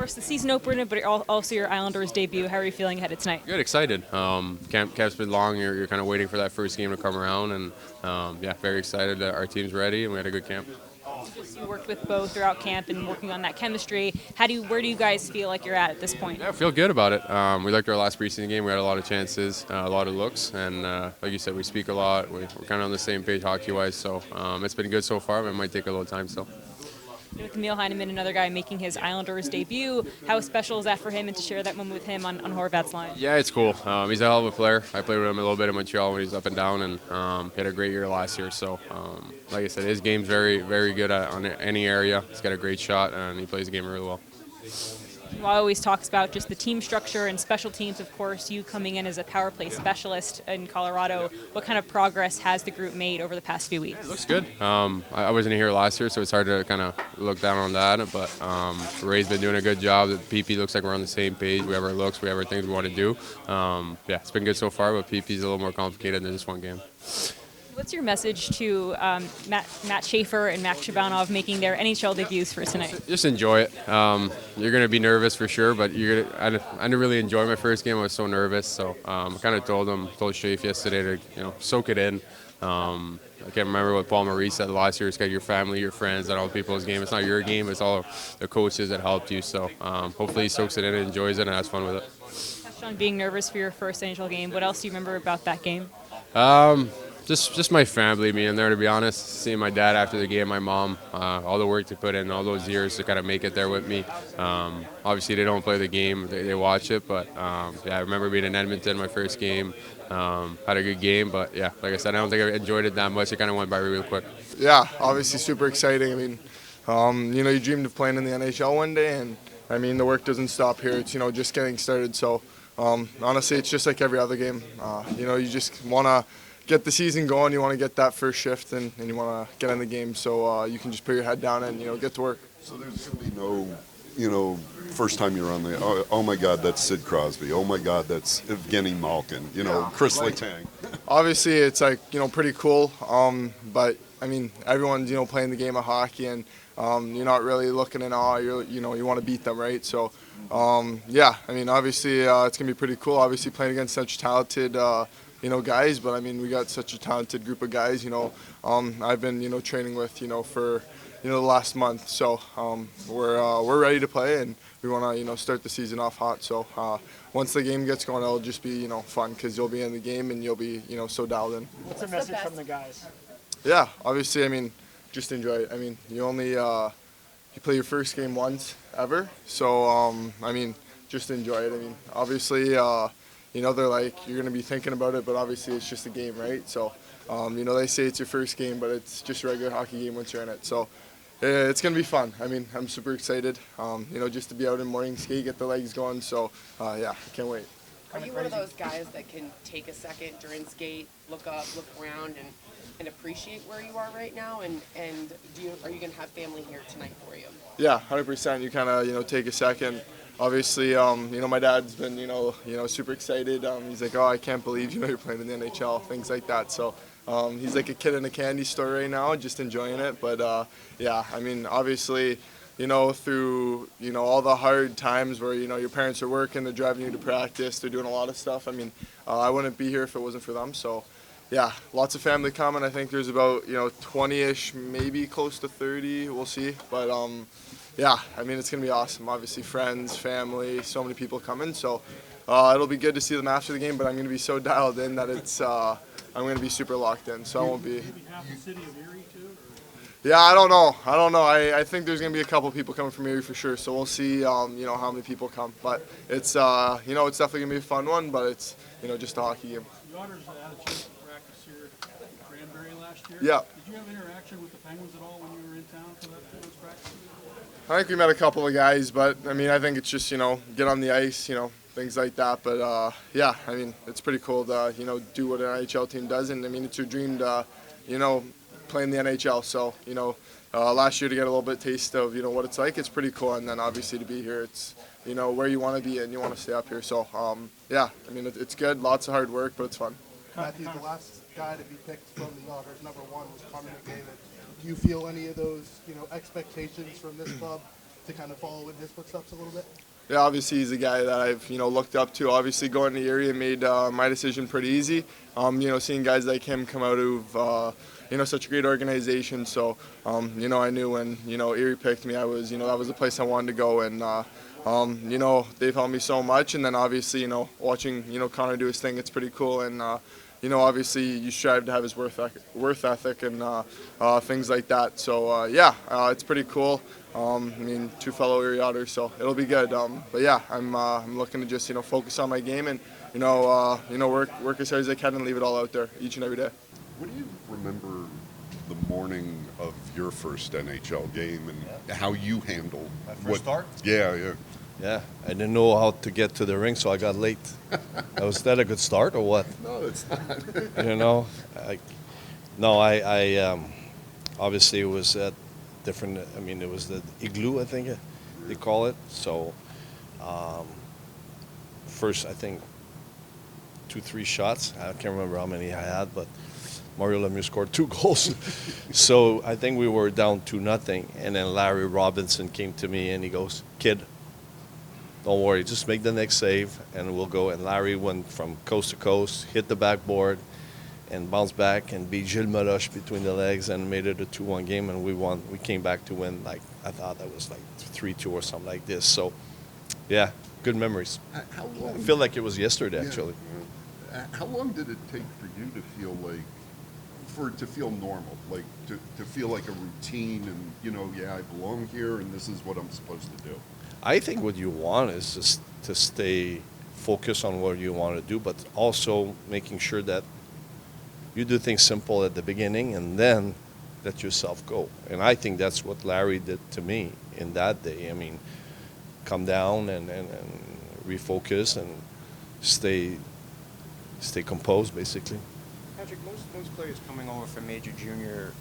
course, the season opener, but also your Islanders debut. How are you feeling ahead of tonight? Good, excited. Camp's been long. You're kind of waiting for that first game to come around, and yeah, very excited that our team's ready and we had a good camp. You worked with both throughout camp and working on that chemistry. Where do you guys feel like you're at this point? Yeah, I feel good about it. We liked our last preseason game. We had a lot of chances, a lot of looks, and like you said, we speak a lot. We're kind of on the same page hockey-wise, so it's been good so far, but it might take a little time still. With Emil Heineman, another guy making his Islanders debut, how special is that for him and to share that moment with him on Horvat's line? Yeah, it's cool. He's a hell of a player. I played with him a little bit in Montreal when he was up and down, and he had a great year last year. So, like I said, his game's very, very good on any area. He's got a great shot, and he plays the game really well. Well, always talks about just the team structure and special teams, of course, you coming in as a power play specialist in Colorado. What kind of progress has the group made over the past few weeks? It looks good. I wasn't here last year, so it's hard to kind of look down on that. But Ray's been doing a good job. The PP looks like we're on the same page. We have our looks. We have our things we want to do. Yeah, it's been good so far, but PP's a little more complicated than just one game. What's your message to Matt Schaefer and Max Shabanov making their NHL debuts for tonight? Just enjoy it. You're going to be nervous for sure, but I didn't really enjoy my first game. I was so nervous, so I kind of told Schaefer yesterday to soak it in. I can't remember what Paul Maurice said last year. It's got your family, your friends, and all people's game. It's not your game. It's all the coaches that helped you. So hopefully he soaks it in and enjoys it and has fun with it. Touched on being nervous for your first NHL game. What else do you remember about that game? Just my family being there, to be honest. Seeing my dad after the game, my mom, all the work they put in, all those years to kind of make it there with me. Obviously, they don't play the game; they watch it. But yeah, I remember being in Edmonton my first game. Had a good game, but yeah, like I said, I don't think I enjoyed it that much. It kind of went by real quick. Yeah, obviously super exciting. I mean, you dreamed of playing in the NHL one day, and I mean the work doesn't stop here. It's just getting started. So honestly, it's just like every other game. You just want to get the season going. You want to get that first shift, and you want to get in the game so you can just put your head down and get to work. So there's going to be no, first time you're on the, oh my God, that's Sid Crosby. Oh my God, that's Evgeny Malkin. Chris Letang. Obviously, it's like pretty cool. But I mean, everyone's playing the game of hockey, and you're not really looking in awe. You want to beat them, right? So yeah, I mean, obviously it's gonna be pretty cool. Obviously, playing against such talented guys, but I mean, we got such a talented group of guys. I've been training with for the last month, so we're ready to play, and we want to start the season off hot. So once the game gets going, it'll just be fun because you'll be in the game and you'll be so dialed in. What's the message from the guys? Yeah, obviously, I mean, just enjoy it. I mean, you only you play your first game once ever, so I mean, just enjoy it. I mean, obviously, they're like, you're gonna be thinking about it, but obviously it's just a game, right? So they say it's your first game, but it's just a regular hockey game once you're in it. So it's gonna be fun. I mean, I'm super excited. Just to be out in morning skate, get the legs going. So yeah, I can't wait. Are you one of those guys that can take a second during skate, look up, look around, and appreciate where you are right now? And are you going to have family here tonight for you? Yeah, 100%. You kind of take a second. Obviously, my dad's been super excited. He's like, oh, I can't believe you're playing in the NHL, things like that. So he's like a kid in a candy store right now, just enjoying it. But yeah, I mean, obviously, through all the hard times where your parents are working, they're driving you to practice, they're doing a lot of stuff. I mean, I wouldn't be here if it wasn't for them. So yeah, lots of family coming. I think there's about 20-ish, maybe close to 30. We'll see. But yeah, I mean, it's gonna be awesome. Obviously, friends, family, so many people coming. So it'll be good to see them after the game. But I'm gonna be so dialed in that it's I'm gonna be super locked in. So I won't be. Maybe half the city of Erie too. Yeah, I don't know. I think there's gonna be a couple people coming from Erie for sure. So we'll see, how many people come. But it's, it's definitely gonna be a fun one. But it's, just a hockey game. The Otters had a chance to practice here at Cranberry last year. Yeah. Did you have interaction with the Penguins at all when you were in town for those practices? I think we met a couple of guys, but I mean, I think it's just get on the ice, things like that. But yeah, I mean, it's pretty cool to do what an NHL team does, and I mean, it's your dream to playing the NHL. So last year to get a little bit taste of what it's like, it's pretty cool. And then obviously to be here, it's where you want to be and you want to stay up here. So yeah, I mean, it's good, lots of hard work, but it's fun. Matthew, the last guy to be picked from the Otters, number one, was Connor McDavid. Do you feel any of those expectations from this club to kind of follow in his footsteps a little bit? Yeah, obviously he's a guy that I've looked up to. Obviously going to Erie made my decision pretty easy. Seeing guys like him come out of such a great organization. So I knew when Erie picked me, I was that was the place I wanted to go, and they've helped me so much. And then obviously watching Connor do his thing, it's pretty cool. And obviously you strive to have his worth ethic and things like that. So it's pretty cool. Two fellow Erie Otters, so it'll be good. But yeah, I'm looking to just focus on my game and work as hard as I can and leave it all out there each and every day. What do you remember the morning of your first NHL game and how you handled My first start? Yeah. Yeah, I didn't know how to get to the ring, so I got late. Was that a good start or what? No, it's not. I obviously it was different. I mean, it was the igloo, I think they call it. So first, I think 2-3 shots. I can't remember how many I had, but Mario Lemieux scored 2 goals. So I think we were down 2-0, and then Larry Robinson came to me and he goes, "Kid, don't worry, just make the next save and we'll go." And Larry went from coast to coast, hit the backboard, and bounced back and beat Gilles Meloche between the legs and made it a 2-1 game, and we won. We came back to win, like, I thought that was like 3-2 or something like this. So, yeah, good memories. How long? I feel like it was yesterday, actually. How long did it take for you to feel for it to feel normal, like to feel like a routine and, I belong here and this is what I'm supposed to do? I think what you want is just to stay focused on what you want to do, but also making sure that you do things simple at the beginning and then let yourself go. And I think that's what Larry did to me in that day. I mean, come down and refocus and stay composed, basically. Patrick, most players coming over from major junior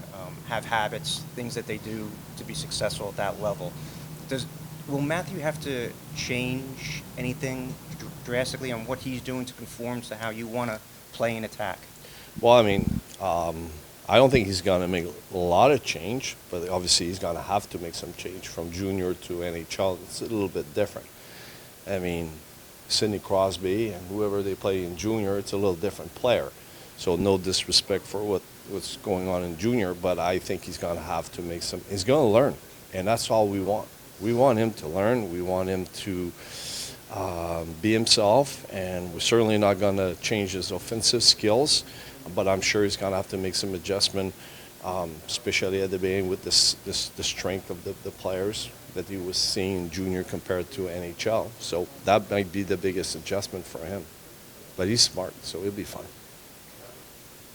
have habits, things that they do to be successful at that level. Will Matthew have to change anything drastically on what he's doing to conform to how you want to play and attack? Well, I mean, I don't think he's going to make a lot of change, but obviously he's going to have to make some change from junior to NHL. It's a little bit different. I mean, Sidney Crosby and whoever they play in junior, it's a little different player. So no disrespect for what's going on in junior, but I think he's going to have to make some – he's going to learn, and that's all we want. We want him to learn. We want him to be himself, and we're certainly not going to change his offensive skills, but I'm sure he's going to have to make some adjustment, especially at the beginning with the strength of the players that he was seeing in junior compared to NHL. So that might be the biggest adjustment for him. But he's smart, so he'll be fine.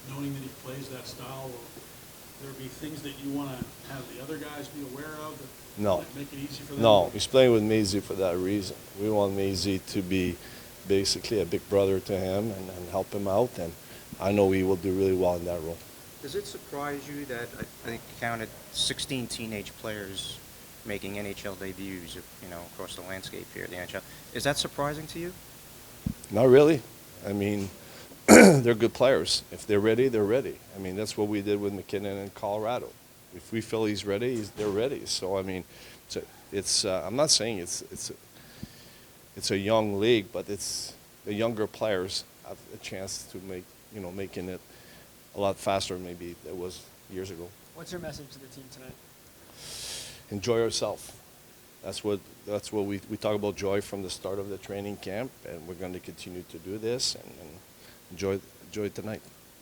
Knowing that he plays that style, will there be things that you want to have the other guys be aware of that No. might make it easy for them? No, he's playing with Maisie for that reason. We want Maisie to be basically a big brother to him and help him out, and I know he will do really well in that role. Does it surprise you that I think you counted 16 teenage players making NHL debuts, across the landscape here at the NHL? Is that surprising to you? Not really. I mean, they're good players. If they're ready, they're ready. I mean, that's what we did with McKinnon in Colorado. If we feel he's ready, they're ready. So I mean, it's I'm not saying it's a young league, but it's the younger players have a chance to making it a lot faster maybe than it was years ago. What's your message to the team tonight? Enjoy yourself. That's what we talk about, joy from the start of the training camp, and we're going to continue to do this and enjoy it tonight.